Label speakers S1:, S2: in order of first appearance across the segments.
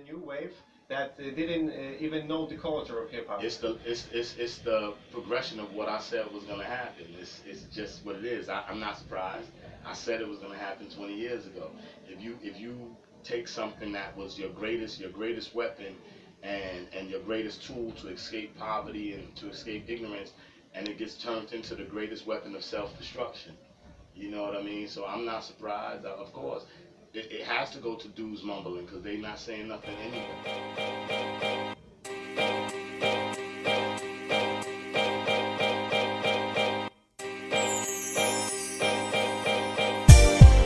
S1: new wave that didn't even know the culture of hip hop.
S2: It's the progression of what I said was gonna happen. It's just what it is. I'm not surprised. I said it was gonna happen 20 years ago. If you take something that was your greatest weapon and your greatest tool to escape poverty and to escape ignorance, and it gets turned into the greatest weapon of self-destruction. You know what I mean? So I'm not surprised. Of course, it has to go to dudes mumbling because they're not saying nothing anyway.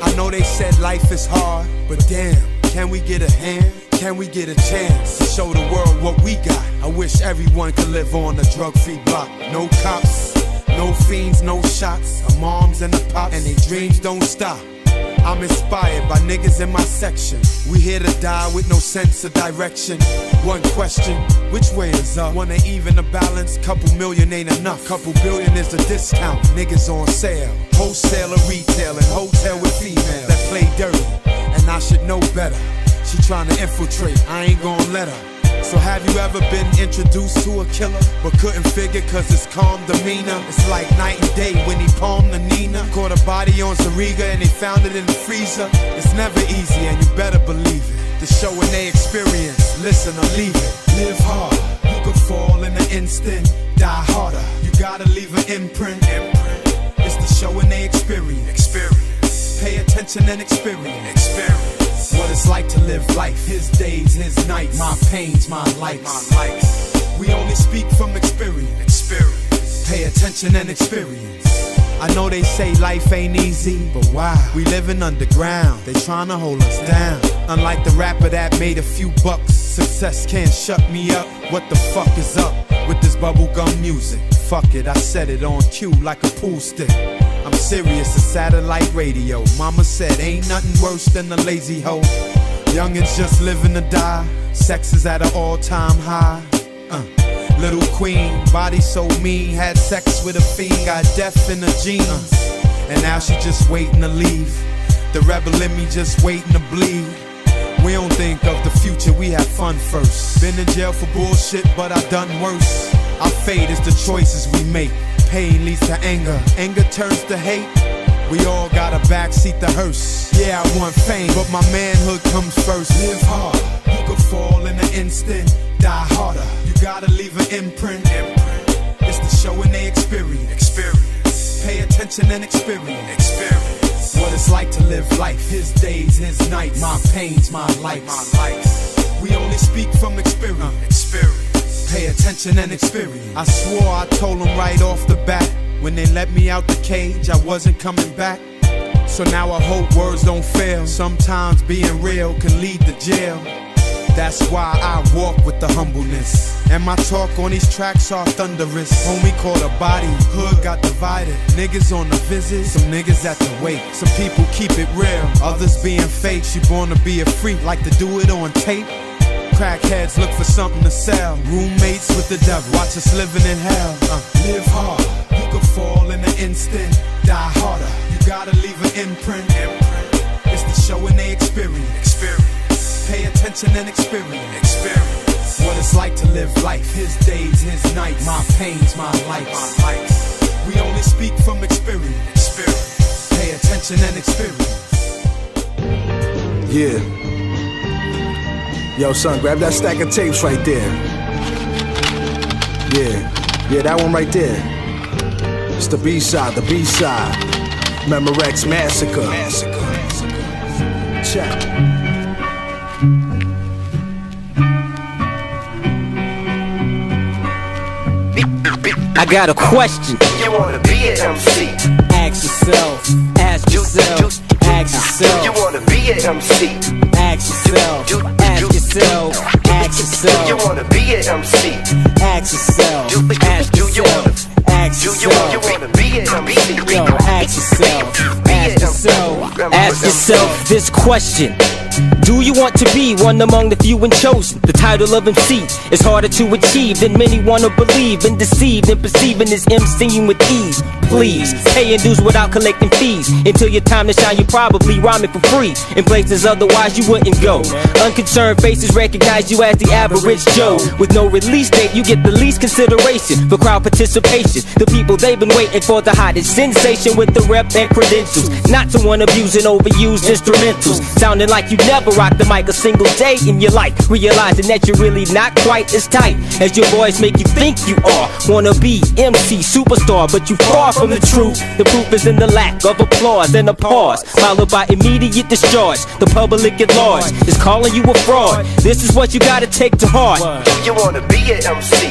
S3: I know they said life is hard, but damn, can we get a hand? Can we get a chance to show the world what we got? I wish everyone could live on a drug-free block. No cops, no fiends, no shots. Our moms and the pops, and their dreams don't stop. I'm inspired by niggas in my section. We here to die with no sense of direction. One question, which way is up? Wanna even the balance? Couple million ain't enough. Couple billion is a discount. Niggas on sale. Wholesale or retail and hotel with females that play dirty, and I should know better. She tryna infiltrate, I ain't gon' let her. So have you ever been introduced to a killer, but couldn't figure cause his calm demeanor? It's like night and day when he palmed the Nina. Caught a body on Zariga and they found it in the freezer. It's never easy and you better believe it. The show and they experience, listen or leave it. Live hard, you could fall in an instant. Die harder, you gotta leave an imprint. It's the show and they experience. Pay attention and experience. What it's like to live life, his days, his nights, my pains, my likes. We only speak from experience. Pay attention and experience. I know they say life ain't easy, but why? We living underground, they tryna hold us down. Unlike the rapper that made a few bucks, success can't shut me up. What the fuck is up with this bubblegum music? Fuck it, I set it on cue like a pool stick. I'm serious, a satellite radio. Mama said ain't nothing worse than a lazy hoe. Youngins just living to die. Sex is at an all-time high. Little queen, body so mean. Had sex with a fiend, got death in her jeans. And now she just waiting to leave. The rebel in me just waiting to bleed. We don't think of the future, we have fun first. Been in jail for bullshit, but I done worse. Our fate is the choices we make. Pain leads to anger, anger turns to hate. We all got a backseat to hearse. Yeah, I want fame, but my manhood comes first. Live hard, you could fall in an instant. Die harder, you gotta leave an imprint. It's the show and they experience. Pay attention and experience. What it's like to live life, his days, his nights, my pains, my likes. We only speak from experience. Pay attention and experience. I swore I told them right off the bat. When they let me out the cage, I wasn't coming back. So now I hope words don't fail. Sometimes being real can lead to jail. That's why I walk with the humbleness. And my talk on these tracks are thunderous. Homie caught a body, hood got divided. Niggas on the visit, some niggas at the wake. Some people keep it real, others being fake. She born to be a freak, like to do it on tape. Crackheads look for something to sell. Roommates with the devil, watch us living in hell. Live hard, you could fall in an instant. Die harder, you gotta leave an imprint. It's the show and they experience. Pay attention and experience. What it's like to live life, his days, his nights, my pains, my likes. We only speak from experience. Pay attention and experience.
S4: Yeah. Yo, son, grab that stack of tapes right there. Yeah, that one right there. It's the B-side, Memorex Massacre. Check.
S5: I got a question.
S6: You wanna be an MC?
S5: Ask yourself. Ask yourself. Ask yourself.
S6: You wanna be an MC?
S5: Ask yourself. Ask yourself. Ask yourself.
S6: You wanna be an MC?
S5: Ask yourself. Ask yourself. Ask yourself.
S6: You wanna be an MC?
S5: Yo, ask yourself. Ask yourself. Ask yourself this question. Do you want to be one among the few and chosen? The title of MC is harder to achieve than many want to believe, and deceived in perceiving this MCing with ease. please. Paying dues without collecting fees. Until your time to shine, you probably rhyming for free in places otherwise you wouldn't go. Unconcerned faces recognize you as the average Joe. With no release date, you get the least consideration for crowd participation. The people, they've been waiting for the hottest sensation with the rep and credentials. Not someone abusing overused instrumentals. Sounding like you never rocked the mic a single day in your life. Realizing that you're really not quite as tight as your boys make you think you are. Wanna be MC, superstar, but you far from the truth. The proof is in the lack of applause and a pause, followed by immediate discharge. The public at large is calling you a fraud. This is what you gotta take to heart.
S6: Do you wanna be an MC?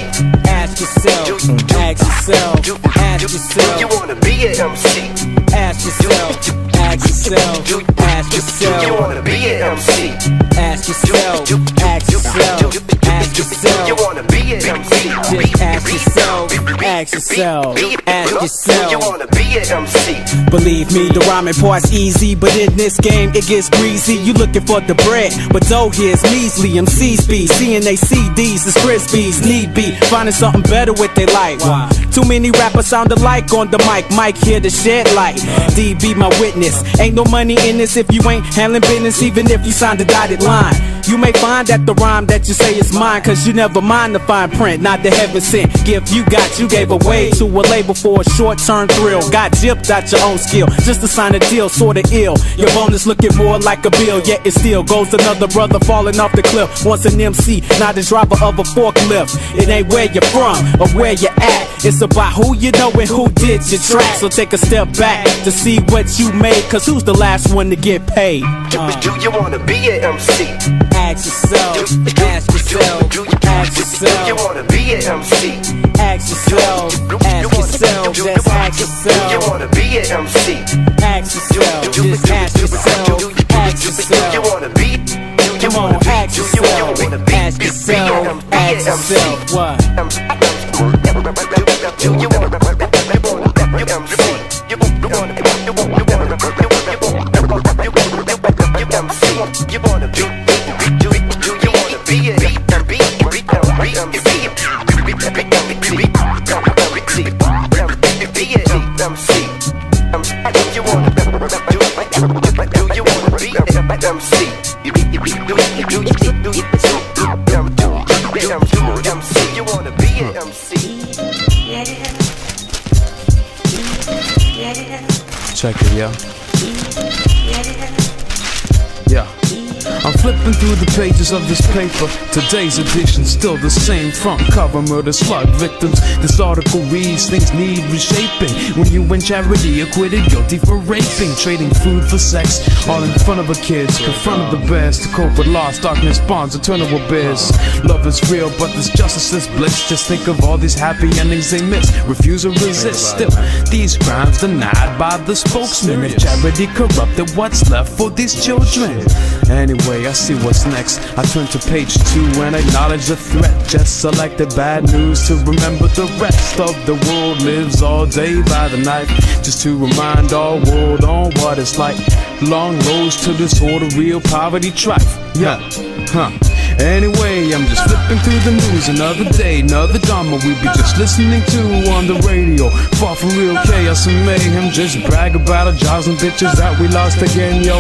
S5: Ask yourself, ask yourself, ask yourself.
S6: Do you wanna be an MC?
S5: Ask yourself, ask yourself, ask yourself.
S6: Do you wanna be an MC?
S5: Ask yourself, ask yourself, ask yourself.
S6: Do you wanna be an MC?
S5: Just ask yourself, ask yourself, ask yourself.
S6: Do you wanna be an MC?
S4: Believe me, the rhyming part's easy, but in this game it gets greasy. You looking for the bread, but dough here's measly. MC speed, seeing they CDs as Crispies. Need be finding something better with their life. Too many rappers sound alike on the mic. Mike here to shed light. D be my witness. Ain't no money in this if you ain't handling business, even if you signed a dotted line. You may find that the rhyme that you say is mine, cause you never mind the fine print, not the heaven sent gift you got. You gave away to a label for a short-term thrill. Got gypped out your own skill just to sign a deal, sorta ill. Your bonus looking more like a bill, yet it still goes another brother falling off the cliff. Once an MC, not the driver of a forklift. It ain't where you're from or where you're at. It's about who you know and who did your track. So take a step back to see what you made, cause who's the last one to get paid?
S6: Do you wanna be an MC?
S5: Ask yourself, ask yourself, ask yourself.
S6: Do you wanna be an MC?
S5: Ask yourself, ask yourself, just ask yourself.
S6: Do you wanna be an MC?
S5: Ask yourself, just ask yourself, ask yourself.
S6: Do you wanna be?
S5: Come on, ask yourself, ask yourself, ask yourself. What?
S6: Do you wanna be MC? You wanna
S3: Check it, yo. Yeah. I'm flipping through the pages of this paper. Today's edition still the same. Front cover, murder slug victims. This article reads, things need reshaping. When you in charity, acquitted, guilty for raping. Trading food for sex, all in front of a kids. Confronted the bears to cope with loss. Darkness bonds, eternal abyss. Love is real, but this justice is bliss. Just think of all these happy endings they miss. Refuse or resist. Still, these crimes denied by the spokesman. If charity corrupted, what's left for these children? Anyway, I see what's next. I turn to page 2 and acknowledge the threat. Just selected bad news to remember the rest of the world lives all day by the night. Just to remind our world on what it's like. Long roads to disorder, real poverty, strife. Yeah, Anyway, I'm just flipping through the news. Another day, another drama we be just listening to on the radio. Far from real chaos and mayhem. Just brag about our jobs and bitches that we lost again, yo.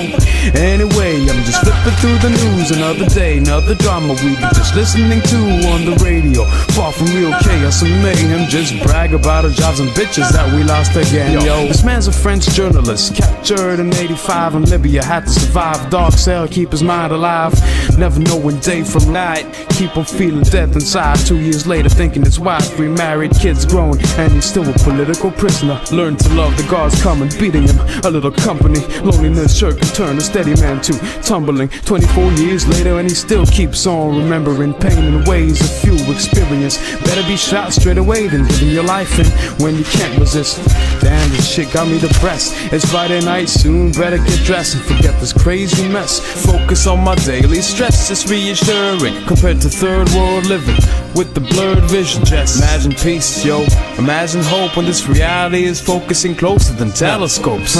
S3: Anyway, I'm just flipping through the news. Another day, another drama we be just listening to on the radio. Far from real chaos and mayhem. Just brag about our jobs and bitches that we lost again, yo. This man's a French journalist, captured in '85 in Libya. Had to survive, dark cell, keep his mind alive. Never knowing day from night, keep on feeling death inside. 2 years later, thinking his wife remarried, kids grown, and he's still a political prisoner. Learned to love the guards coming, beating him. A little company, loneliness sure can turn a steady man to tumbling. 24 years later, and he still keeps on remembering pain in ways a few experience. Better be shot straight away than giving your life in when you can't resist. Damn, this shit got me depressed. It's Friday night, soon better get dressed and forget this crazy mess. Focus on my daily stress, it's reassuring compared to third world living with the blurred vision. Just imagine peace, yo. Imagine hope when this reality is focusing closer than telescopes.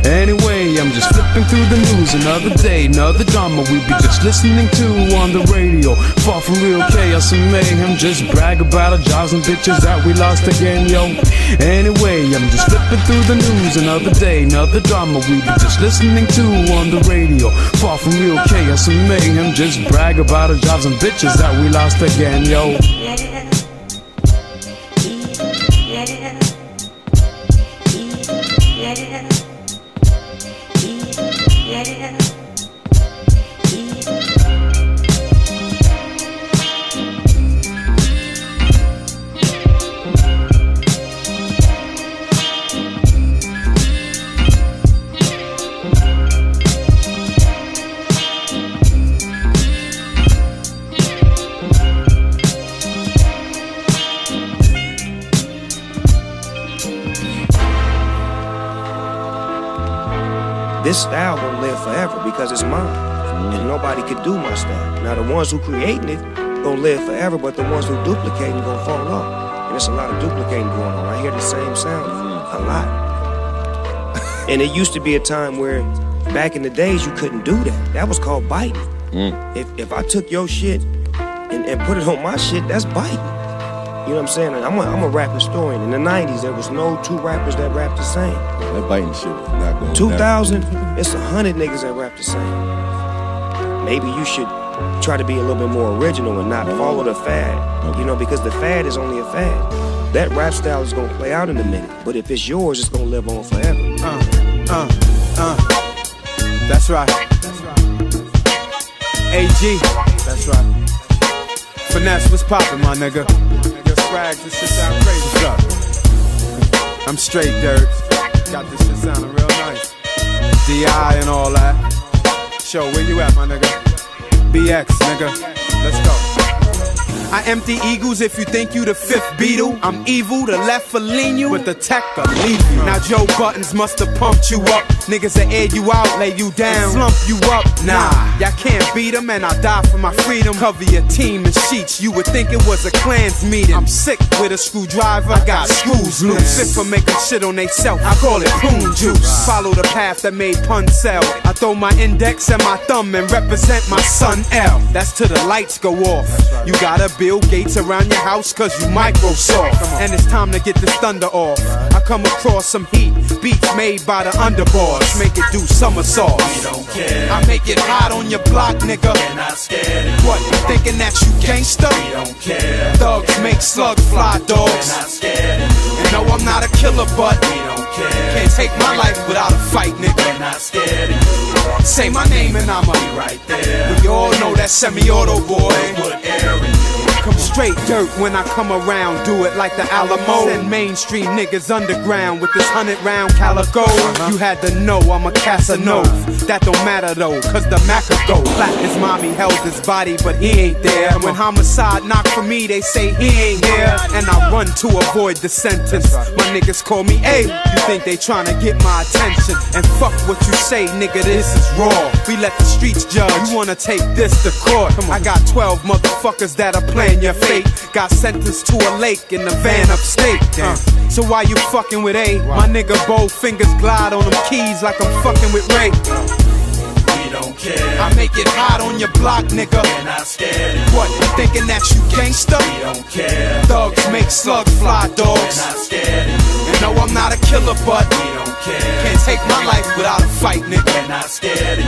S3: Anyway, Anyway, I'm just flipping through the news. Another day, another drama we be just listening to on the radio. Far from real chaos and mayhem. Just brag about our jobs and bitches that we lost again, yo. Anyway, I'm just flipping through the news. Another day, another drama we be just listening to on the radio. Far from real chaos and mayhem. Just brag about our jobs and bitches that we lost again, yo.
S7: This style gonna live forever because it's mine, and nobody could do my style. Now the ones who creating it gonna live forever, but the ones who duplicating gonna fall off. And there's a lot of duplicating going on. I hear the same sound a lot. And it used to be a time where, back in the days, you couldn't do that. That was called biting. If I took your shit and put it on my shit, that's biting. You know what I'm saying? I'm a rap historian. In the 90s, there was no two rappers that rapped the same.
S8: That biting shit was not going
S7: 2000, it's 100 niggas that rap the same. Maybe you should try to be a little bit more original and not follow the fad. You know, because the fad is only a fad. That rap style is gonna play out in a minute, but if it's yours, it's gonna live on forever.
S3: That's right. AG, that's right. Finesse, what's poppin', my nigga? Your swag, this shit sound crazy. What's up? I'm straight, Dirt. Got this shit sounding real nice. DI and all that. Show, where you at, my nigga? BX, nigga. Let's go. I empty eagles if you think you the fifth Beatle. I'm evil, the left will lean you, but the tech will leave you. Now Joe Buttons must have pumped you up. Niggas that air you out, lay you down, slump you up. Nah, y'all can't beat them, and I die for my freedom. Cover your team in sheets, you would think it was a Klan's meeting. I'm sick with a screwdriver, I got screws loose. Sick for making shit on they self, I call it prune juice. Follow the path that made pun sell. I throw my index and my thumb and represent my son L. That's till the lights go off. You gotta Bill Gates around your house cause you Microsoft. And it's time to get this thunder off. I come across some heat, beats made by the underboards. Make it do somersaults.
S9: We don't care.
S3: I make it hot on your block, nigga.
S9: We're not scared.
S3: What, you thinking that you gangsta?
S9: We don't care.
S3: Thugs make slugs fly, dogs.
S9: We're not scared.
S3: And no, I'm not a killer, but
S9: We don't care.
S3: can't take my life without a fight, nigga.
S9: We're not scared.
S3: Say my name and I'ma
S9: Be right there.
S3: We all know that semi-auto boy.
S9: Put air in you.
S3: Come straight dirt when I come around. Do it like the Alamo. Send mainstream niggas underground with this 100-round calico. You had to know I'm a Casanova. That don't matter though, cause the Mac go. Black his mommy held his body, but he ain't there. And when homicide knock for me, they say he ain't here. And I run to avoid the sentence. My niggas call me A. You think they tryna get my attention? And fuck what you say, nigga, this is raw. We let the streets judge. You wanna take this to court? I got 12 motherfuckers that are playing your fate. Got sentenced to a lake in the van upstate. So why you fucking with A? My nigga both fingers glide on them keys like I'm fucking with Ray.
S9: We don't care.
S3: I make it hot on your block, nigga.
S9: We're not scared.
S3: What, you thinking that you gangsta?
S9: We don't care.
S3: Thugs make slugs fly,
S9: We're
S3: dogs.
S9: not scared.
S3: And no, I'm not a killer, but
S9: We don't care.
S3: can't take my life without a fight, nigga.
S9: We're not scared.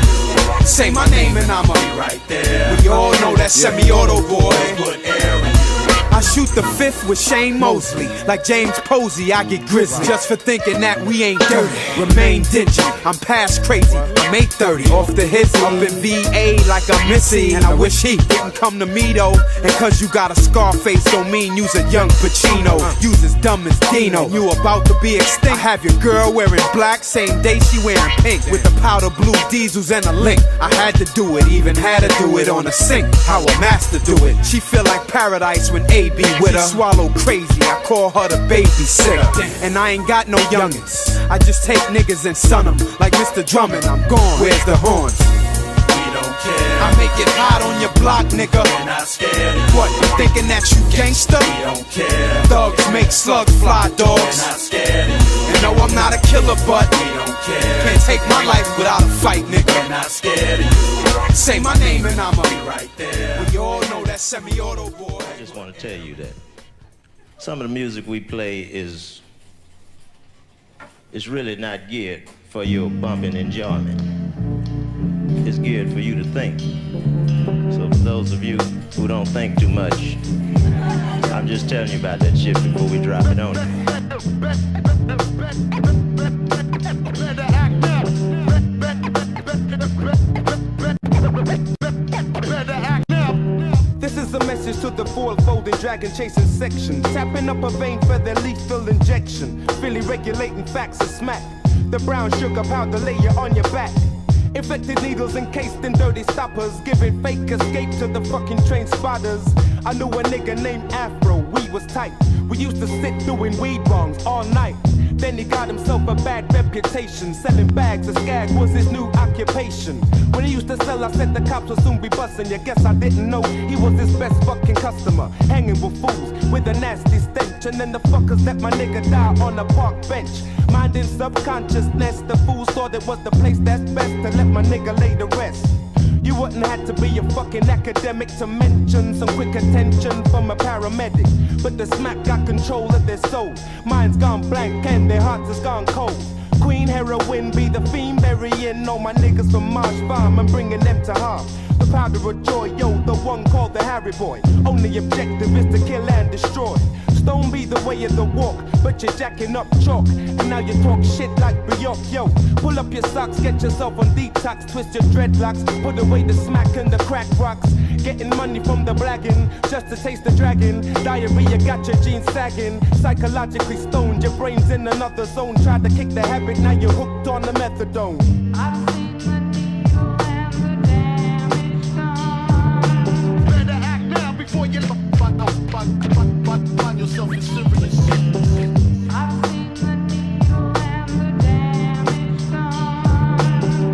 S3: Say my name and I'ma
S9: Be right there.
S3: We all know that semi-auto boy.
S9: Put air in you.
S3: I shoot the fifth with Shane Mosley. Like James Posey, I get grizzly. Just for thinking that we ain't dirty. Remain dingy. I'm past crazy. I'm 830. Off the hizzy. Up in VA like I'm Missy. And I wish he didn't come to me though. And cause you got a scar face don't mean you's a young Pacino. You's as dumb as Dino. You about to be extinct. I have your girl wearing black. Same day she wearing pink. With the powder blue diesels and a link. I had to do it. Even had to do it on a sink. How a master do it. She feel like paradise when A be with her. She swallow crazy, I call her the babysitter. And I ain't got no youngins. I just take niggas and son them. Like Mr. Drummond, I'm gone. Where's the horns?
S9: We don't care.
S3: I make it hot on your block, nigga.
S9: We're not scared.
S3: What, you thinking that you gangsta?
S9: We don't care.
S3: Thugs make slugs fly,
S9: We're
S3: dogs.
S9: not scared.
S3: And no, I'm not a killer, but
S9: We don't care.
S3: Can't take my life without a fight, nigga.
S9: We're not scared of you.
S3: Say my name and I'ma
S9: be right there.
S3: We all know that semi-auto boy.
S10: I just want to tell you that some of the music we play is really not geared for your bumping enjoyment. It's geared for you to think. So for those of you who don't think too much, I'm just telling you about that shit before we drop it on you.
S11: This is a message to the four-folding dragon chasing section. Tapping up a vein for their lethal injection. Philly regulating facts of smack. The brown sugar powder layer on your back. Infected needles encased in dirty stoppers. Giving fake escape to the fucking train spotters. I knew a nigga named Afro, we was tight. We used to sit doing weed bongs all night. Then he got himself a bad reputation. Selling bags of skag was his new occupation. When he used to sell, I said the cops would soon be busting. You guess I didn't know he was his best fucking customer. Hanging with fools with a nasty stench. And then the fuckers let my nigga die on a park bench. Minding subconsciousness, the fools thought it was the place that's best to let my nigga lay to rest. You wouldn't have to be a fucking academic to mention some quick attention from a paramedic. But the smack got control of their soul. Mind's gone blank and their hearts has gone cold. Queen heroin be the fiend burying all my niggas from Marsh Farm and bringing them to harm. The powder of joy, yo, the one called the Harry Boy. Only objective is to kill and destroy. Stone be the way of the walk, but you're jacking up chalk. And now you talk shit like Bjork, yo. Pull up your socks, get yourself on detox, twist your dreadlocks, put away the smack and the crack rocks. Getting money from the blagging, just to taste the dragon. Diarrhea got your jeans sagging. Psychologically stoned, your brain's in another zone. Tried to kick the habit, now you're hooked on the methadone.
S9: Better act now before you find yourself in serious shit.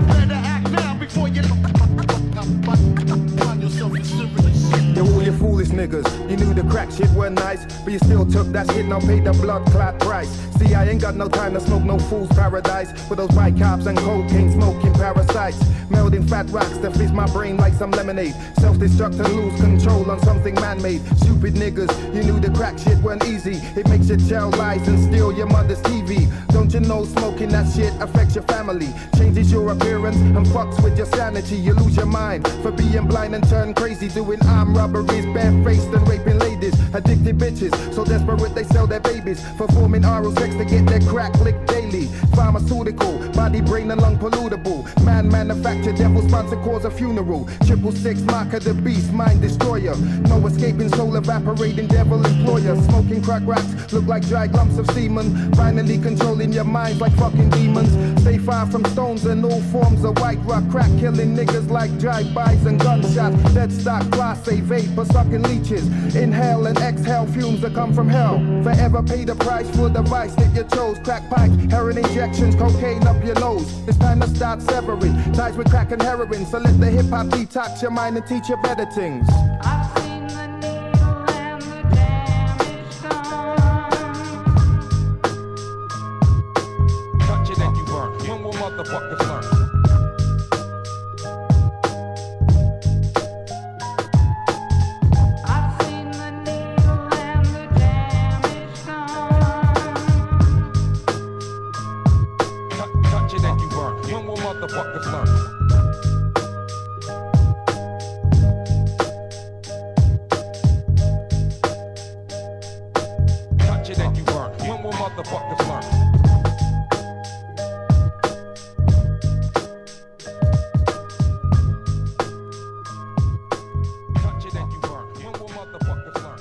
S9: Better act now before you find yourself in serious shit.
S11: Yo, all you foolish niggas, you knew the crack shit were nice, but you still took that shit, now paid the blood clot price. See, I ain't got no time to smoke no fool's paradise with those bike cops and cocaine smoking parasites. Melding fat rocks to fizz my brain like some lemonade. Self-destruct and lose control on something man-made. Stupid niggas, you knew the crack shit weren't easy. It makes you tell lies and steal your mother's TV. Don't you know smoking that shit affects your family? Changes your appearance and fucks with your sanity. You lose your mind for being blind and turn crazy. Doing armed robberies, barefaced and raping ladies. Addicted bitches, so desperate they sell their babies. Performing oral sex to get their crack licked daily. Pharmaceutical, body, brain and lung pollutable. Man manufactured, devil sponsor, cause a funeral. 666 mark of the beast, mind destroyer. No escaping, soul evaporating, devil employer. Smoking crack rocks, look like dry lumps of semen. Finally controlling your minds like fucking demons. Stay far from stones and all forms of white rock. Crack killing niggas like drive-bys and gunshots. Dead stock, class A vapor, sucking leeches. Inhale and exhale fumes that come from hell. Forever pay the price for the vice that you chose. Crack pipe, heroin injections, cocaine up your nose. It's time to start severing ties with crack and heroin. So let the hip-hop detox your mind and teach you better things. Touch it and you burn. When will motherfuckers learn? Touch it and you burn. When will motherfuckers learn? Touch it and you burn. When will motherfuckers learn? Touch it and you burn. When will motherfuckers learn?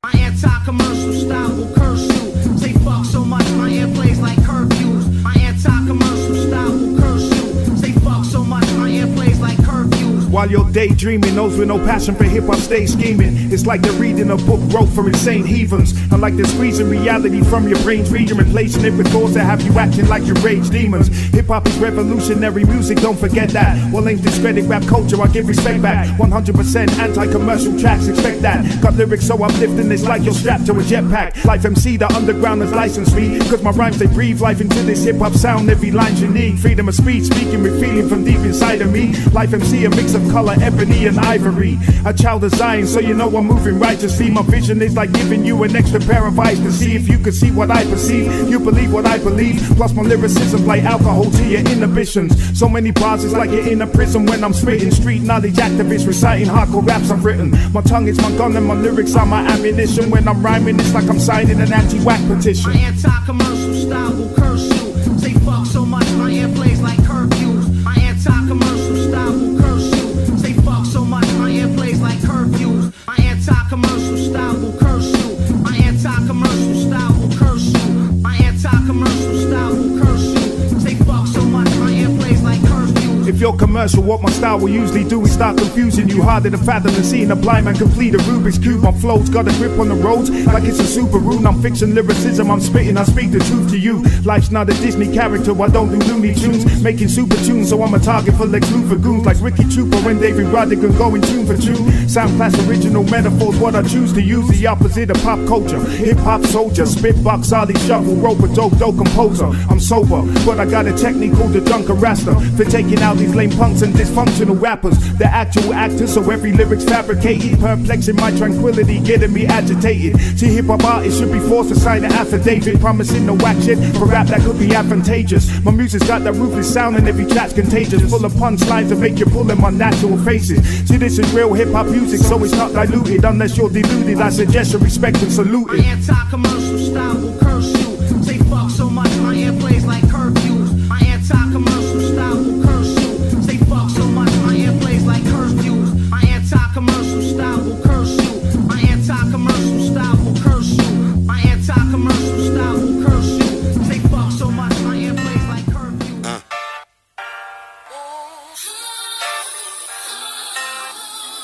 S12: My anti-commercial style will curse you. Say fuck so much, my airplays like curfews. My anti-commercial style will curse you. Say fuck so much, my airplays like curfews.
S11: While you're
S13: daydreaming. Those with no passion for hip hop stay scheming. It's like they're reading a book wrote for insane heathens. And like they're squeezing reality from your brain's region, replacing it with thoughts that have you acting like your rage demons. Hip hop is revolutionary music, don't forget that. While aims discredit rap culture, I give respect back. 100% anti-commercial tracks, expect that. Got lyrics so uplifting, it's like you're strapped to a jetpack. Life MC, the underground has licensed me, cause my rhymes they breathe life into this hip hop sound. Every line's unique, freedom of speech, speaking with feeling from deep inside of me. Life MC, a mix of color, ebony and ivory. A child of Zion, so you know I'm moving righteously. My vision is like giving you an extra pair of eyes to see. If you could see what I perceive, you believe what I believe. Plus my lyricism like alcohol to your inhibitions. So many bars, it's like you're in a prison when I'm spitting. Street knowledge activists reciting hardcore raps I've written. My tongue is my gun and my lyrics are my ammunition. When I'm rhyming, it's like I'm signing an anti-whack petition.
S12: My anti-commercial style will curse you. Say fuck so much, my ear plays like curfews. My anti-commercial style will curse you. Say fuck so much, my ear plays like curfews. My anti-commercial style will curse you. My anti-commercial style will curse you. My anti-commercial style will curse you. Say fuck so much, my ear plays like curfews.
S13: If you're commercial, what my style will usually do is start confusing you. Harder to fathom than seeing a blind man complete a Rubik's Cube. My flow's got a grip on the roads like it's a Subaru. I'm fixing lyricism, I'm spitting, I speak the truth to you. Life's not a Disney character, I don't do Looney Tunes. Making super tunes, so I'm a target for Lex Luthor goons like Ricky Trooper and David Rodigan going tune for tune. Sound class original metaphors, what I choose to use. The opposite of pop culture, hip-hop soldier. Spitbox, Ollie Shuffle, rope a dope composer. I'm sober, but I got a technique called the Drunker Rasta for taking out these lame punks and dysfunctional rappers. The actual actors, so every lyric's fabricated. Perplexing my tranquility, getting me agitated. See, hip-hop artists should be forced to sign an affidavit, promising no whack shit for rap that could be advantageous. My music's got that ruthless sound and every track's contagious, full of punchlines that make you pull them on natural faces. See, this is real hip-hop music, so it's not diluted. Unless you're deluded, I suggest you respect and salute it.
S12: My anti-commercial style will curse you. Say fuck so much, my ear plays like curfews. My anti-commercial style will curse you. Say fuck so much, my ear plays like curfews. My anti-commercial style will curse you. My anti-commercial style will curse you. My anti-commercial style will curse you. Say fuck so much, my ear plays like curfews.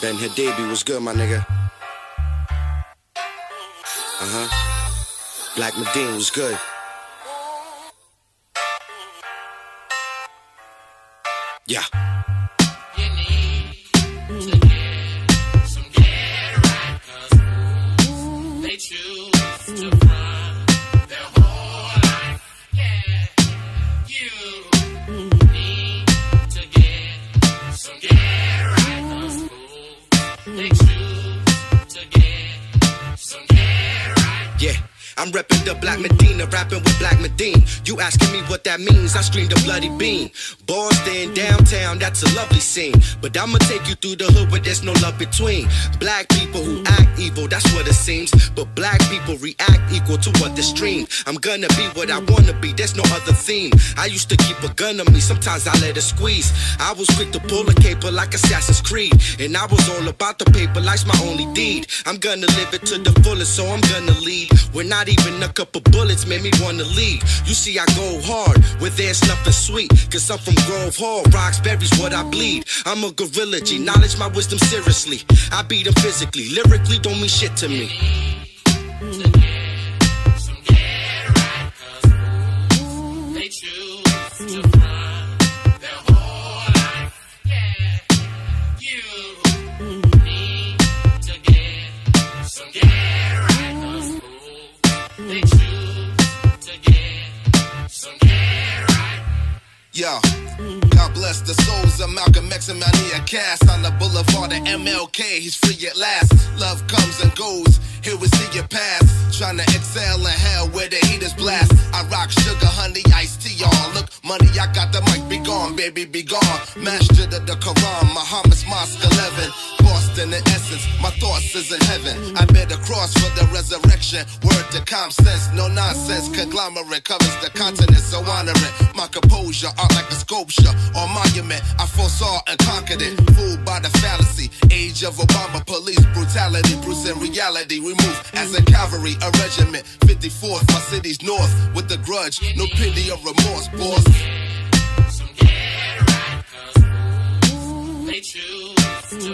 S7: Ben Hadibi was good, my nigga. Black Medine was good. Yeah.
S14: You need to get some get right, 'cause they choose to run their whole life. Yeah, you need to get some get right, 'cause they choose to get some get right.
S15: Yeah. I'm reppin' the Black Medina, rapping with Black Medine. You asking me what that means? I screamed a bloody bean. Boston, downtown, that's a lovely scene. But I'ma take you through the hood where there's no love between. Black people who act evil, that's what it seems. But black people react equal to what they stream. I'm gonna be what I wanna be, there's no other theme. I used to keep a gun on me, sometimes I let it squeeze. I was quick to pull a caper like Assassin's Creed. And I was all about the paper, life's my only deed. I'm gonna live it to the fullest, so I'm gonna lead. We're not even a couple bullets made me wanna leave. You see I go hard where there's nothing sweet, cause I'm from Grove Hall, Roxbury's what I bleed. I'm a gorilla G, knowledge my wisdom seriously. I beat them physically, lyrically don't mean shit to me.
S14: They choose to run their whole life. Yeah, you need to get some get right, 'cause they choose to get some get right.
S16: Yo, God bless the souls of Malcolm X and Mania Cass. On the boulevard of MLK, he's free at last. Love comes and goes, here we see your past. Trying to excel in hell where the heat is blast. I rock sugar, honey, iced tea, y'all. Look, money, I got the mic, be gone, baby, be gone. Masjid of the Quran, Muhammad's Mosque 11. Boston in essence, my thoughts is in heaven. I bear the cross for the resurrection. Word to common sense, no nonsense. Conglomerate covers the continent, so honor it. My composure, art like a sculpture or monument. I foresaw and conquered it. Fooled by the fallacy. Age of Obama, police brutality. Bruce in reality, we move as a cavalry, a regiment. 54th, my city's north. With the grudge, no pity or remorse, boss.
S14: Some get right, 'cause they choose to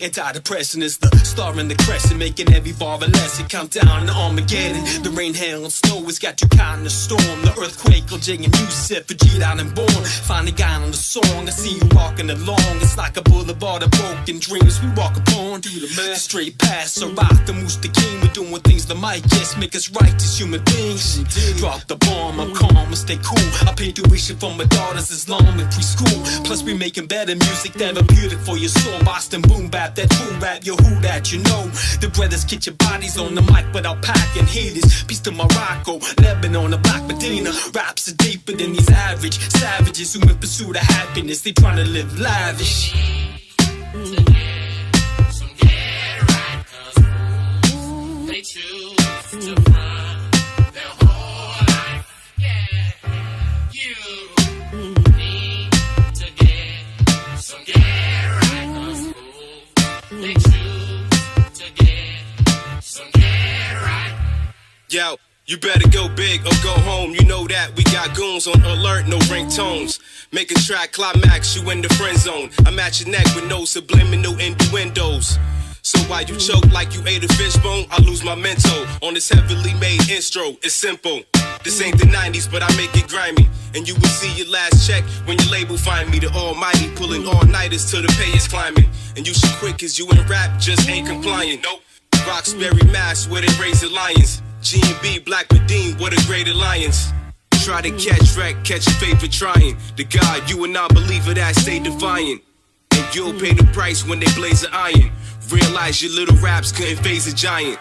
S17: Antidepressant is the star in the crescent, making every bar a lesson. Count down to Armageddon. The rain, hail, and snow has got you caught in the storm. The earthquake, LJ and Yusuf, Fajit out and born. Finally got on the song. I see you walking along. It's like a boulevard of broken dreams we walk upon. Through the straight past, so rock the moose, the king. We're doing things that might just make us righteous human beings. Drop the bomb, I'm calm, and stay cool. I pay tuition for my daughters as long in preschool. Plus we making better music, therapeutic for your soul. Boston boom bap, that true rap, yo who that you know. The brothers get your bodies on the mic without packing heaters. Peace to Morocco, Lebanon, the Black Medina. Raps are deeper than these average savages who in pursuit of happiness. They trying to live lavish.
S14: They choose to run their whole life. Yeah, you need to get some get right. 'Cause they choose to get some get right.
S18: Yo, you better go big or go home. You know that we got goons on alert, no ringtones. Make a track climax, you in the friend zone. I'm at your neck with no subliminal innuendos. So while you choke like you ate a fishbone, I lose my mental on this heavily made intro. It's simple. This ain't the 90s, but I make it grimy. And you will see your last check when your label find me. The almighty pulling all-nighters till the pay is climbing. And you should quit cause you in rap just ain't compliant. Nope. Roxbury, Mass, where they raise the lions. G&B, Black Medine, what a great alliance. Try to catch wreck, catch your favorite trying. The God, you a non-believer that stay defiant. And you'll pay the price when they blaze the iron. Realize your little raps couldn't phase a giant.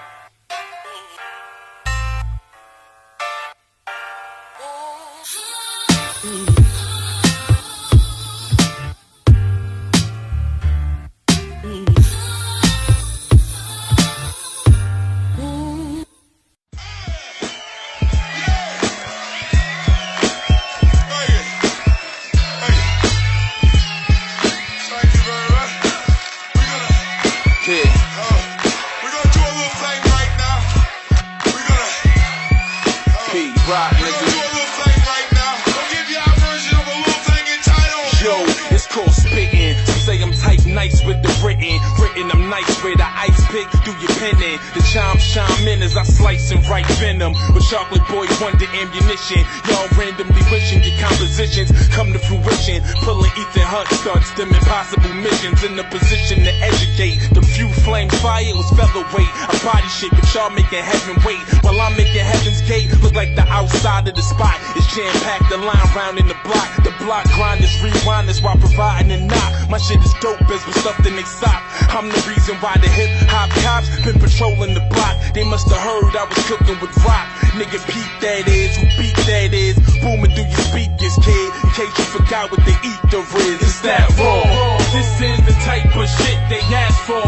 S19: Chocolate boy wonder ammunition. Y'all randomly wishing your compositions come to fruition. Pulling Ethan Hunt starts them impossible missions. In the position to educate. The few flames fire was featherweight. I body shit, but y'all making heaven wait. While I'm making heaven's gate look like the outside of the spot. It's jam-packed, the line round in the block. The block grinders, rewinders while providing a knock. My shit is dope as with stuff in they sock. I'm the reason why the hip-hop cops been patrolling the block. They must have heard I was cooking with rock. Nigga peep that is, who beat that is. Booming through your speakers, kid. In case you forgot what the ether is. It's that raw. This is the type of shit they ask for.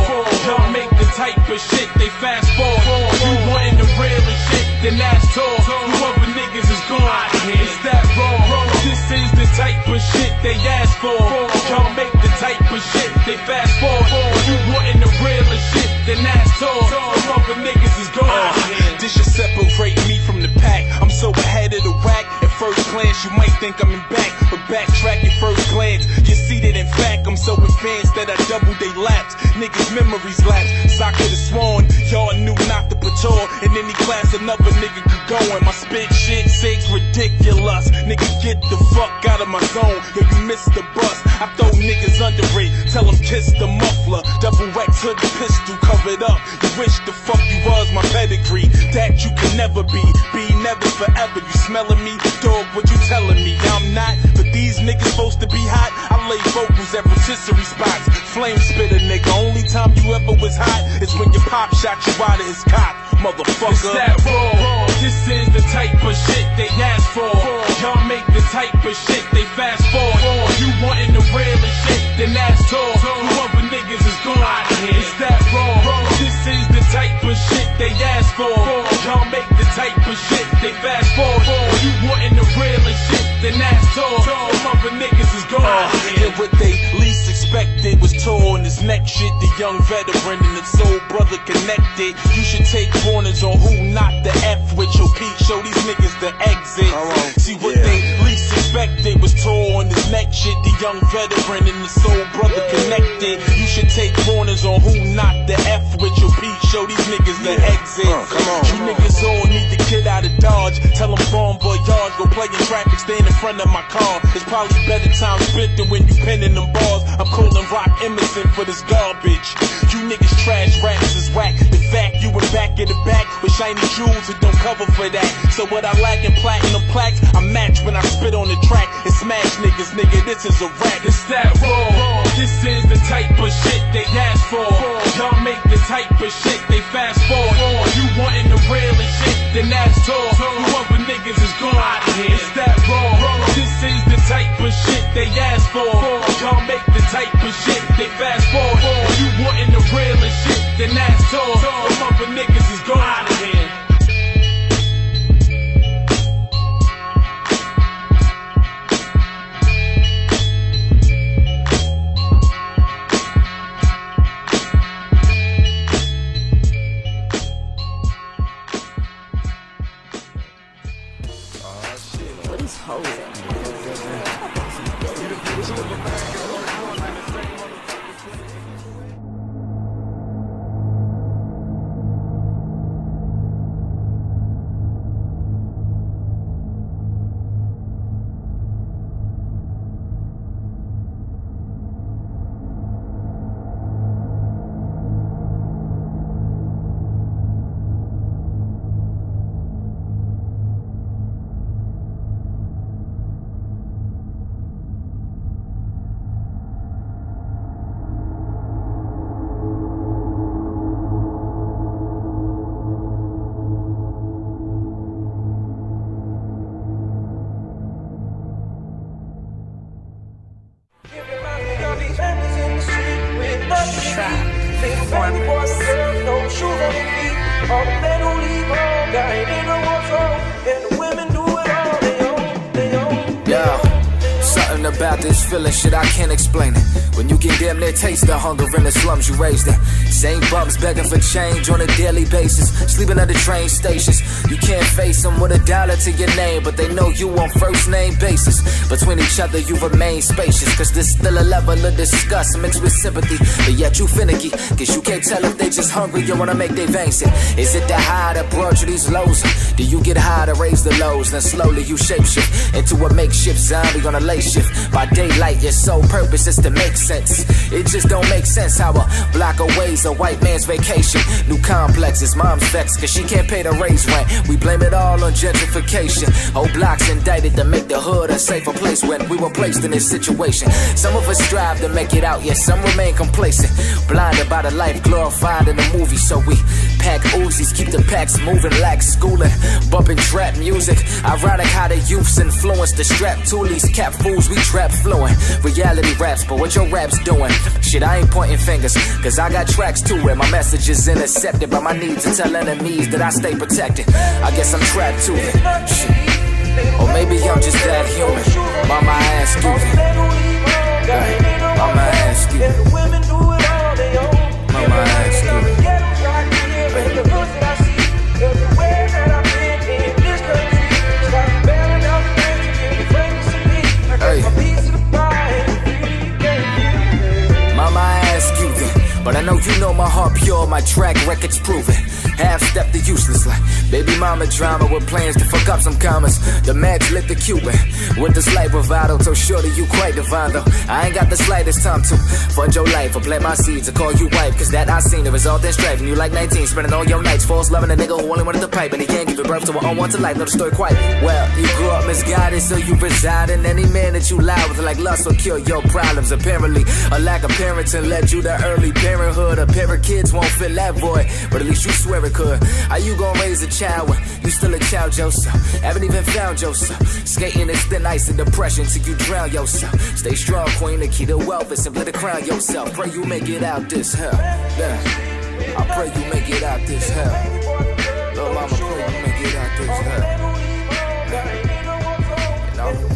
S19: Y'all make the type of shit they fast forward. You wantin' the realest shit, then that's all. You other niggas is gone. It's that raw. This is the type of shit they ask for. Y'all make the type of shit they fast forward. You wantin' the realest shit, then that's all. You other niggas is gone. This should separate me from the pack. I'm so ahead of the whack. At first glance, you might think I'm in back, but backtrack at first glance. You see that in fact, I'm so advanced that I double they laps. Niggas' memories lapse. So I could've sworn y'all knew not to patrol. In any class, another nigga could go in. My spit shit six ridiculous. Nigga, get the fuck out of my zone. Yo, you missed the bus. I throw niggas under it. Tell them kiss the muffler. Double X hood, the pistol covered up. You wish the fuck you was my pedigree. That you can never be never forever. You smelling me? Dog, what you telling me? I'm not, but these niggas supposed to be hot. I lay vocals at rotisserie spots. Flame spitter, nigga. Only time you ever was hot is when your pop shot you out of his cock, motherfucker. It's that raw. This is the type of shit they ask for. Y'all make the type of shit they fast forward. You wantin' the realest shit, then that's all. You other niggas is gone. It's that raw. This is the type of shit they ask for. Y'all make the type of shit they fast forward. You wantin' the realest shit, then that's all. You other niggas is gone. And what they least expected was torn his neck shit. The young veteran and the soul brother connected. You should take corners on who not the F with your peak. Show these niggas the exit. See what they least expected was torn his neck shit. The young veteran and the soul brother connected. You should take corners on who know these niggas the exit. You niggas all need to get out of Dodge. Tell them Bon Voyage, go play in traffic, stand in front of my car. It's probably better time spent than when you penning them bars. I'm calling Rock Emerson for this garbage. You niggas trash raps is whack. The fact you were back in the back with shiny jewels, it don't cover for that. So what I lack in platinum plaques, I match when I spit on the track and smash niggas, nigga, this is a rap.
S14: It's that raw. This is the type of shit they ask for. Y'all make the type of shit they fast forward. You wantin' the real and shit, then that's all. You other niggas is gone out of here. It's that raw. This is the type of shit they ask for. Y'all make the type of shit they fast forward. You wantin' the real and shit, then that's all. You other niggas is gone out of here.
S20: About this feeling, shit, I can't explain it. When you can damn near taste the hunger in the slums you raised in. Same bums begging for change on a daily basis, sleeping at the train stations. You can't face them with $1 to your name, but they know you on first name basis. Between each other you remain spacious, cause there's still a level of disgust mixed with sympathy. But yet you finicky, cause you can't tell if they just hungry, you wanna make their veins sick. Is it the high that brought you these lows? Do you get high to raise the lows? Then slowly you shapeshift into a makeshift zombie on a late shift. By daylight your sole purpose is to make sense. It just don't make sense how a block away's a white man's vacation. New complexes, mom's vexed cause she can't pay the raise rent. We blame it all on gentrification. Whole blocks indicted to make the hood a safer place when we were placed in this situation. Some of us strive to make it out, yet some remain complacent. Blinded by the life glorified in the movie, so we pack Uzis, keep the packs moving, lax schooling, bumping trap music. Ironic how the youth's influence the strap toolies, cap fools, we trap flowing. Reality raps, but what your rap's doing? Shit, I ain't pointing fingers, cause I got tracks too, and my message is intercepted by my need to tell enemies that I stay protected. I guess I'm trapped to it. Shit. Or maybe I'm just that human. Mama, I ask you. Mama, I ask you. Mama, I ask you. Mama, I ask you then, but I know you know my heart pure, my track record's proven. Half-step the useless like baby mama drama with plans to fuck up some commas. The max lit the Cuban with the slight bravado, so shorty you quite divine though. I ain't got the slightest time to fund your life or plant my seeds or call you wife, cause that I seen the result in strife. And you like 19, spending all your nights false loving a nigga who only wanted the pipe, and he can't give it birth to an unwanted life. Know the story quite well. You grew up misguided, so you reside in any man that you lie with, like lust will cure your problems. Apparently a lack of parenting led you to early parenthood. A pair of kids won't fill that void, but at least you swear it could. How you gon' raise a child when you still a child yourself? Haven't even found yourself. Skating in thin ice and depression till you drown yourself. Stay strong, queen, the key to wealth is simply to crown yourself. Pray you make it out this hell. Yeah. I pray you make it out this hell. Lord mama, pray you make it out this hell. You know?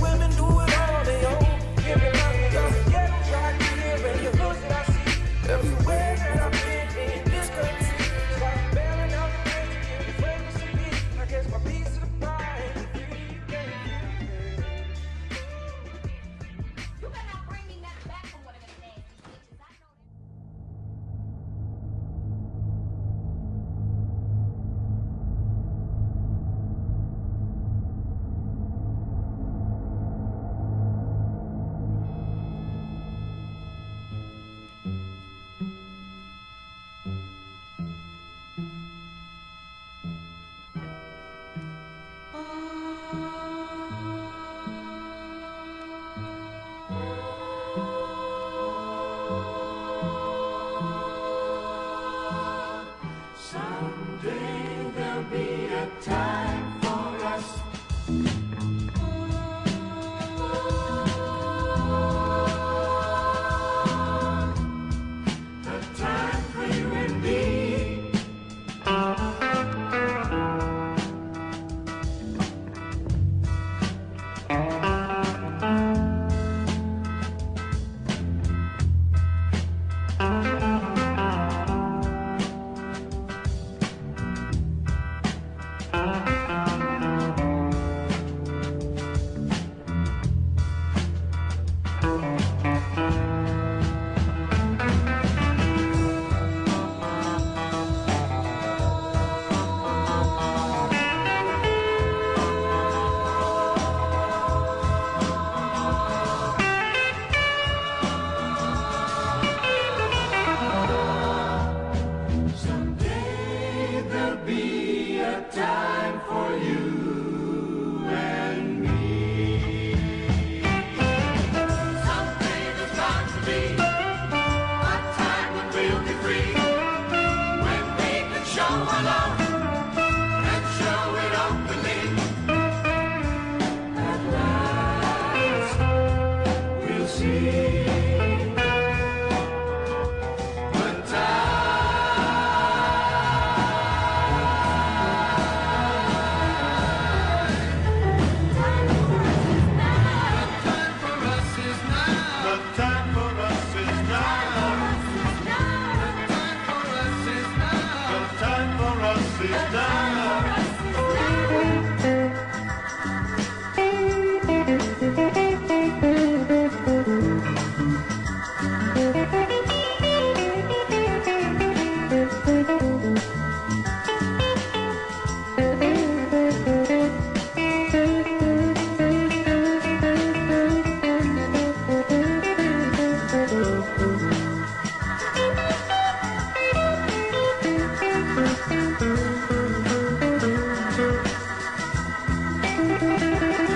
S3: Bye.